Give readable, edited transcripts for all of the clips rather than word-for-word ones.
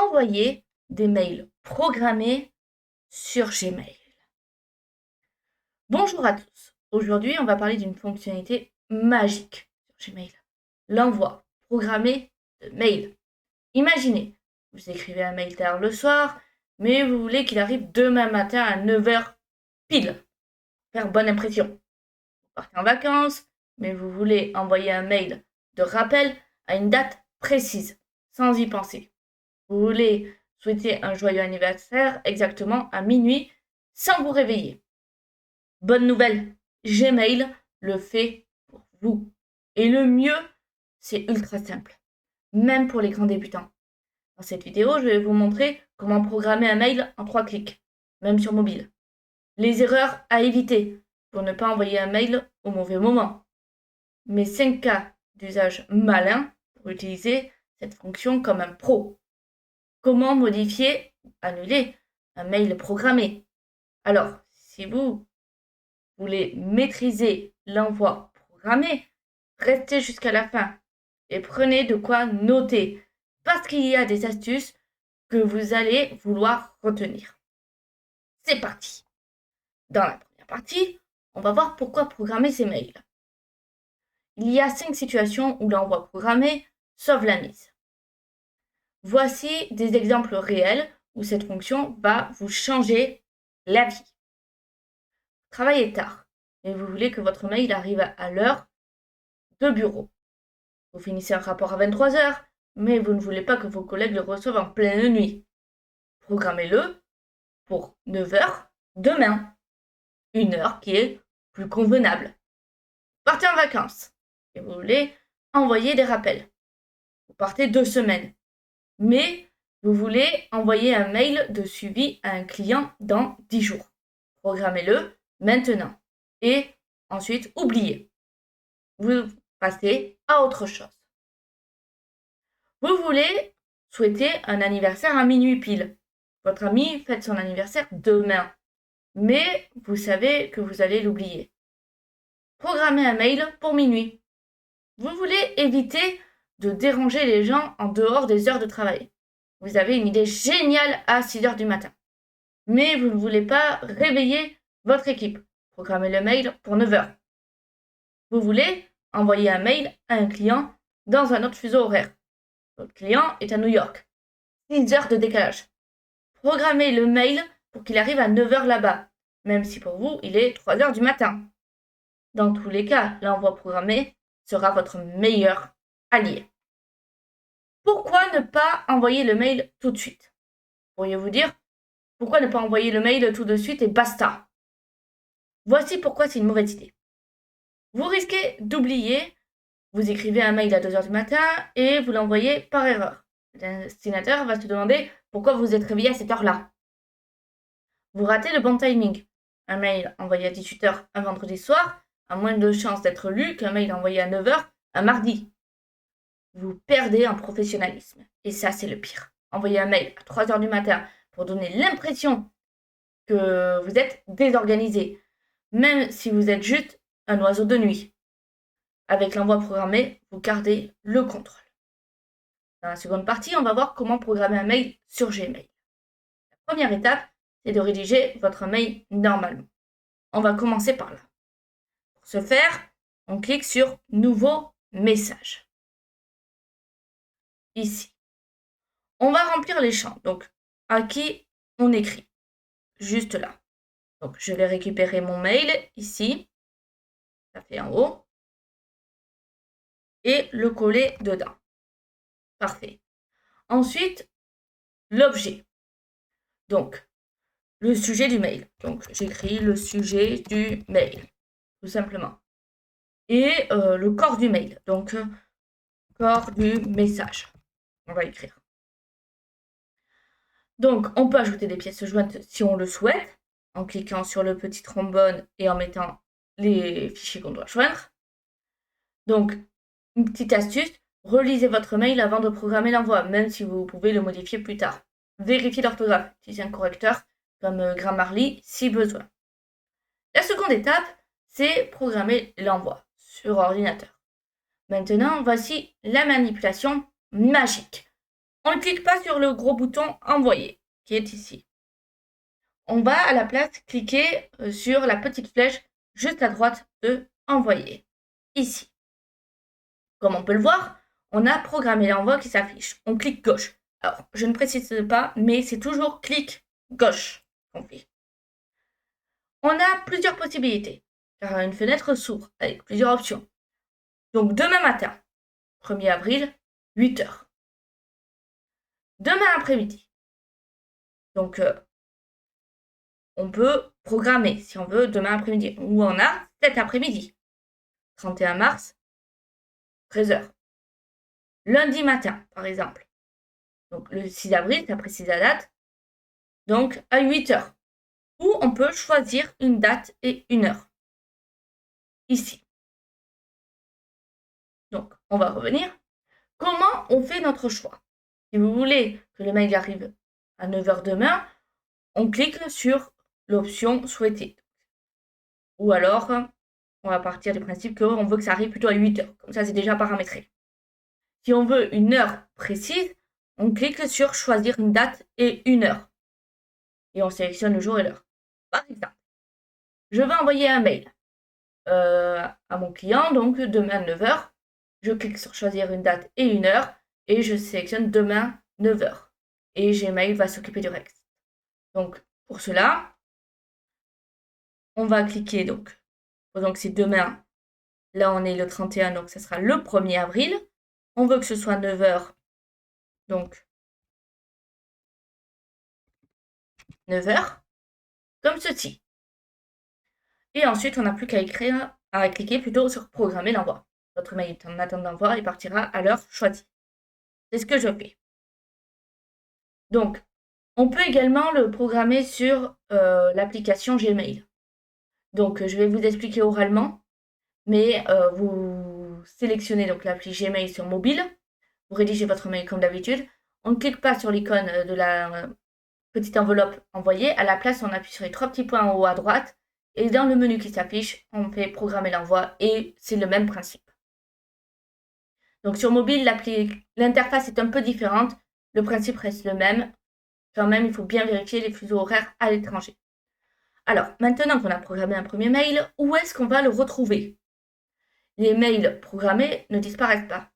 envoyer des mails programmés sur Gmail. Bonjour à tous. Aujourd'hui, on va parler d'une fonctionnalité magique sur Gmail. L'envoi programmé de mails. Imaginez, vous écrivez un mail tard le soir, mais vous voulez qu'il arrive demain matin à 9h pile. Faire bonne impression. Vous partez en vacances, mais vous voulez envoyer un mail de rappel à une date précise, sans y penser. Vous voulez souhaiter un joyeux anniversaire exactement à minuit sans vous réveiller. Bonne nouvelle, Gmail le fait pour vous. Et le mieux, c'est ultra simple, même pour les grands débutants. Dans cette vidéo, je vais vous montrer comment programmer un mail en 3 clics, même sur mobile. Les erreurs à éviter pour ne pas envoyer un mail au mauvais moment. Mes 5 cas d'usage malin pour utiliser cette fonction comme un pro. Comment modifier ou annuler un mail programmé? Alors, si vous voulez maîtriser l'envoi programmé, restez jusqu'à la fin et prenez de quoi noter parce qu'il y a des astuces que vous allez vouloir retenir. C'est parti. Dans la première partie, on va voir pourquoi programmer ces mails. Il y a 5 situations où l'envoi programmé sauve la mise. Voici des exemples réels où cette fonction va vous changer la vie. Vous travaillez tard et vous voulez que votre mail arrive à l'heure de bureau. Vous finissez un rapport à 23h, mais vous ne voulez pas que vos collègues le reçoivent en pleine nuit. Programmez-le pour 9h demain, une heure qui est plus convenable. Vous partez en vacances et vous voulez envoyer des rappels. Vous partez 2 semaines, mais vous voulez envoyer un mail de suivi à un client dans 10 jours. Programmez-le maintenant et ensuite oubliez. Vous passez à autre chose. Vous voulez souhaiter un anniversaire à minuit pile. Votre ami fête son anniversaire demain, mais vous savez que vous allez l'oublier. Programmez un mail pour minuit. Vous voulez éviter de déranger les gens en dehors des heures de travail. Vous avez une idée géniale à 6h du matin, mais vous ne voulez pas réveiller votre équipe. Programmez le mail pour 9h. Vous voulez envoyer un mail à un client dans un autre fuseau horaire. Votre client est à New York. 6 heures de décalage. Programmez le mail pour qu'il arrive à 9h là-bas, même si pour vous, il est 3h du matin. Dans tous les cas, l'envoi programmé sera votre meilleur allié. Pourquoi ne pas envoyer le mail tout de suite? Pourriez-vous dire, pourquoi ne pas envoyer le mail tout de suite et basta? Voici pourquoi c'est une mauvaise idée. Vous risquez d'oublier, vous écrivez un mail à 2h du matin et vous l'envoyez par erreur. Le destinataire va se demander pourquoi vous êtes réveillé à cette heure-là. Vous ratez le bon timing. Un mail envoyé à 18h un vendredi soir a moins de chances d'être lu qu'un mail envoyé à 9h un mardi. Vous perdez en professionnalisme. Et ça, c'est le pire. Envoyer un mail à 3h du matin pour donner l'impression que vous êtes désorganisé, même si vous êtes juste un oiseau de nuit. Avec l'envoi programmé, vous gardez le contrôle. Dans la seconde partie, on va voir comment programmer un mail sur Gmail. La première étape, c'est de rédiger votre mail normalement. On va commencer par là. Pour ce faire, on clique sur « Nouveau message ». Ici. On va remplir les champs. Donc, à qui on écrit. Juste là. Donc, je vais récupérer mon mail ici. Ça fait en haut. Et le coller dedans. Parfait. Ensuite, l'objet. Donc, le sujet du mail. Donc, j'écris le sujet du mail. Tout simplement. Et le corps du mail. Donc, corps du message. On va écrire. Donc, on peut ajouter des pièces jointes si on le souhaite, en cliquant sur le petit trombone et en mettant les fichiers qu'on doit joindre. Donc, une petite astuce, relisez votre mail avant de programmer l'envoi, même si vous pouvez le modifier plus tard. Vérifiez l'orthographe, utilisez un correcteur comme Grammarly si besoin. La seconde étape, c'est programmer l'envoi sur ordinateur. Maintenant, voici la manipulation magique. On ne clique pas sur le gros bouton envoyer qui est ici. On va à la place cliquer sur la petite flèche juste à droite de envoyer ici. Comme on peut le voir, on a programmé l'envoi qui s'affiche. On clique gauche. Alors, je ne précise pas, mais c'est toujours clic gauche qu'on fait. On a plusieurs possibilités, car une fenêtre s'ouvre avec plusieurs options. Donc, demain matin, 1er avril, 8h. Demain après-midi. Donc, on peut programmer, si on veut, demain après-midi. Ou on a cet après-midi, 31 mars, 13h. Lundi matin, par exemple. Donc, le 6 avril, ça précise la date. Donc, à 8h. Ou on peut choisir une date et une heure. Ici. Donc, on va revenir. Comment on fait notre choix? Si vous voulez que le mail arrive à 9h demain, on clique sur l'option souhaitée. Ou alors, on va partir du principe qu'on veut que ça arrive plutôt à 8h. Comme ça, c'est déjà paramétré. Si on veut une heure précise, on clique sur choisir une date et une heure. Et on sélectionne le jour et l'heure. Par exemple, je vais envoyer un mail à mon client, donc demain 9h. Je clique sur choisir une date et une heure et je sélectionne demain 9h. Et Gmail va s'occuper du reste. Donc, pour cela, on va cliquer donc c'est demain. Là, on est le 31, donc ça sera le 1er avril. On veut que ce soit 9h. Donc, 9h. Comme ceci. Et ensuite, on n'a plus qu'à cliquer plutôt sur programmer l'envoi. Votre mail est en attente d'envoi et partira à l'heure choisie. C'est ce que je fais. Donc, on peut également le programmer sur l'application Gmail. Donc, je vais vous expliquer oralement, mais vous sélectionnez donc l'appli Gmail sur mobile, vous rédigez votre mail comme d'habitude. On ne clique pas sur l'icône de la petite enveloppe envoyée. À la place, on appuie sur les 3 petits points en haut à droite. Et dans le menu qui s'affiche, on fait programmer l'envoi et c'est le même principe. Donc sur mobile, l'interface est un peu différente. Le principe reste le même. Quand même, il faut bien vérifier les fuseaux horaires à l'étranger. Alors, maintenant qu'on a programmé un premier mail, où est-ce qu'on va le retrouver? Les mails programmés ne disparaissent pas.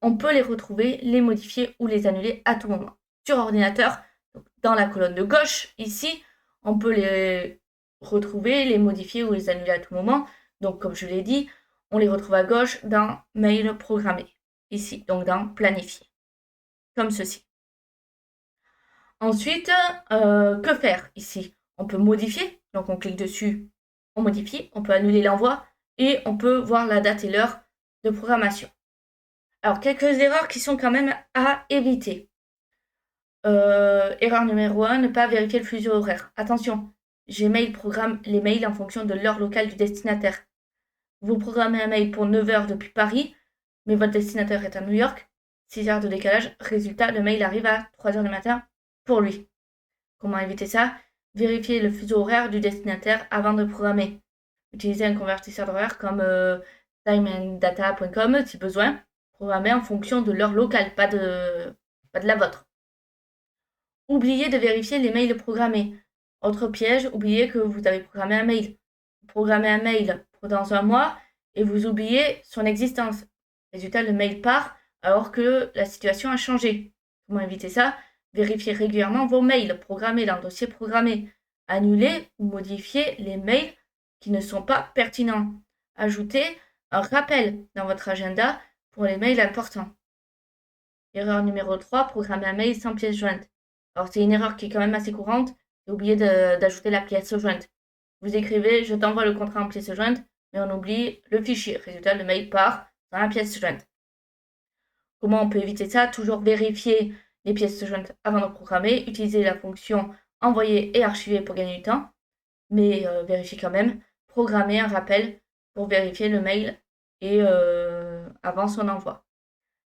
On peut les retrouver, les modifier ou les annuler à tout moment. Sur ordinateur, donc dans la colonne de gauche, ici, on peut les retrouver, les modifier ou les annuler à tout moment. Donc, comme je l'ai dit, on les retrouve à gauche dans Mail programmé. Ici, donc dans Planifier. Comme ceci. Ensuite, que faire ici? On peut modifier. Donc, on clique dessus, on modifie. On peut annuler l'envoi et on peut voir la date et l'heure de programmation. Alors, quelques erreurs qui sont quand même à éviter. Erreur numéro 1, ne pas vérifier le fuseau horaire. Attention, Gmail programme les mails en fonction de l'heure locale du destinataire. Vous programmez un mail pour 9h depuis Paris, mais votre destinataire est à New York, 6 heures de décalage. Résultat, le mail arrive à 3h du matin pour lui. Comment éviter ça? Vérifier le fuseau horaire du destinataire avant de programmer. Utilisez un convertisseur d'horaire comme timeanddata.com si besoin. Programmer en fonction de l'heure locale, pas de la vôtre. Oubliez de vérifier les mails programmés. Autre piège, oubliez que vous avez programmé un mail. Vous programmez un mail pour dans un mois et vous oubliez son existence. Résultat, le mail part alors que la situation a changé. Comment éviter ça? Vérifiez régulièrement vos mails programmés dans le dossier programmé. Annulez ou modifiez les mails qui ne sont pas pertinents. Ajoutez un rappel dans votre agenda pour les mails importants. Erreur numéro 3, programmer un mail sans pièce jointe. Alors c'est une erreur qui est quand même assez courante, j'ai oublié d'ajouter la pièce jointe. Vous écrivez je t'envoie le contrat en pièce jointe, mais on oublie le fichier. Résultat, le mail part dans la pièce jointe. Comment on peut éviter ça? Toujours vérifier les pièces jointes avant de programmer, utiliser la fonction envoyer et archiver pour gagner du temps, mais vérifiez quand même, programmer un rappel pour vérifier le mail et avant son envoi.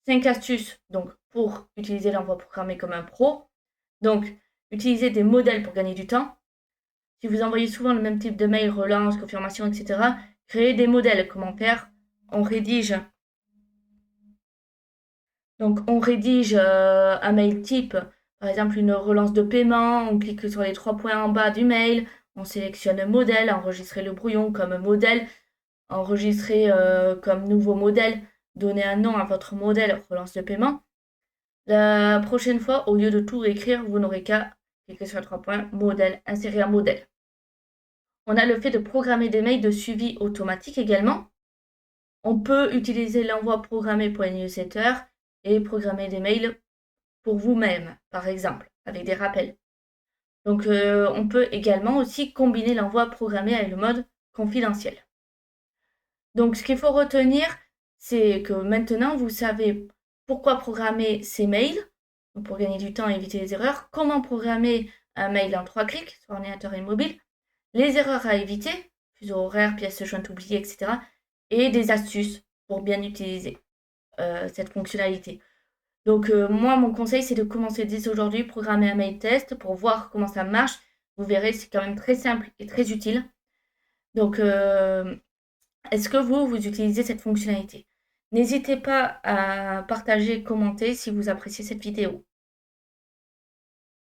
5 astuces donc pour utiliser l'envoi programmé comme un pro. Donc, utilisez des modèles pour gagner du temps. Si vous envoyez souvent le même type de mail, relance, confirmation, etc., créez des modèles. Comment faire? On rédige Donc, on rédige un mail type, par exemple une relance de paiement, on clique sur les 3 points en bas du mail, on sélectionne modèle, enregistrer le brouillon comme modèle, enregistrer comme nouveau modèle, donner un nom à votre modèle, relance de paiement. La prochaine fois, au lieu de tout écrire, vous n'aurez qu'à cliquer sur les 3 points, modèle, insérer un modèle. On a le fait de programmer des mails de suivi automatique également. On peut utiliser l'envoi programmé pour les newsletters et programmer des mails pour vous-même, par exemple, avec des rappels. Donc, on peut également aussi combiner l'envoi programmé avec le mode confidentiel. Donc, ce qu'il faut retenir, c'est que maintenant, vous savez pourquoi programmer ces mails, pour gagner du temps et éviter les erreurs, comment programmer un mail en 3 clics sur ordinateur et mobile, les erreurs à éviter, fuseau horaire, pièces jointes oubliées, etc., et des astuces pour bien utiliser cette fonctionnalité. Donc moi, mon conseil, c'est de commencer dès aujourd'hui, programmer un mail test pour voir comment ça marche. Vous verrez, c'est quand même très simple et très utile. Donc, est-ce que vous utilisez cette fonctionnalité? N'hésitez pas à partager, commenter si vous appréciez cette vidéo.